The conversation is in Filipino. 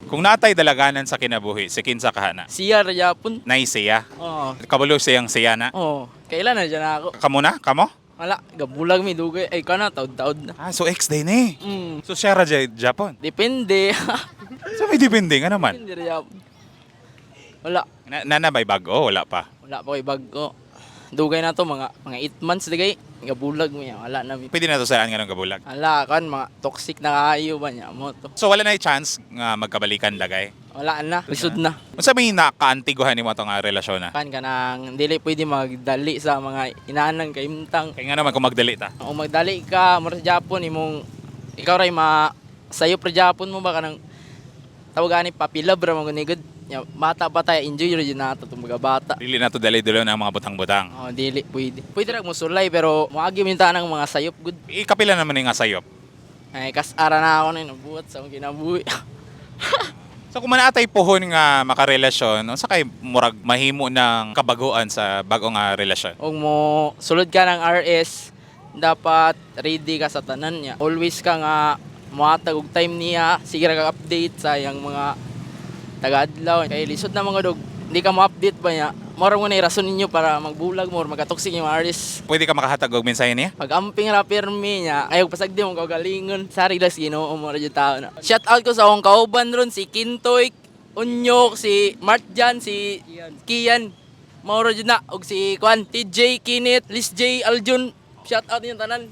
Kung natay dalaganan sa kinabuhi, si kinsa kahana? Siya ra Japon. Nay siya. Oo. Kabulo siyang siya na. Oo. Kailan na dyan ako? Kamo na? Kamo? Wala, gabulag mi dugay. Ay kana taod-taod na. Ah, so ex din eh. So siya ra Japon. Depende. So may depende nga naman. Depende ra Japon. Wala. Na may bago, wala pa. Wala pa ko'y bago. Dugay na to mga 8 months digay. Gabulag mi. Wala na mi. Pwede na to saan nga ng kabulag. Wala kan mga toxic na kayo ba niya mo to. So wala na chance nga magkabalikan lagay. Wala na. Lisod na. Unsa may nakaantiguhan nimo tong relasyon na? Kan kanang dili pwede magdali sa mga inaanan kay imtang. Kaya nga naman kung magdali ta. O magdali ka mo sa Japon imong ikaw ray sayop ra Japon mo ba kanang tawag ani papilab ra mo ganigod. Ya, bata pa tayo, enjoy rin yun nato itong mga bata. Dili na to dali-dulo ng mga butang-butang. Oh, dili, pwede. Pwede rin mo sulay, pero muagi minta ng mga sayop, good. Ikapila naman yung nga sayop. Ay, kasara na ako na yun, buhat sa mga kinabuhi. So kung manatay pohon nga makarelasyon, unsa kay murag mahimo ng kabaguan sa bagong nga relasyon? Kung mo sulod ka ng RS, dapat ready ka sa tanan niya. Always ka nga muhatag og time niya, sige ra ka update sa yang mga taga-adlaw. Kay lisod na mga dog, hindi ka mo-update ba niya? Moro mo na rason ninyo para magbulag mo or magatoxic yung RS. Pwede ka makahatag og mensahe niya? Pag amping ra permi niya, ayaw pasagdi mo kagalingon. Sari las Ginoo mo ra jud tao na. Shout out ko sa akong kauban ron si Kintoy, Unyok, si Martjan, si Kian. Mao ra jud na og si Kwan, TJ Kinit, Liz J Aljun. Shout out niyo tanan.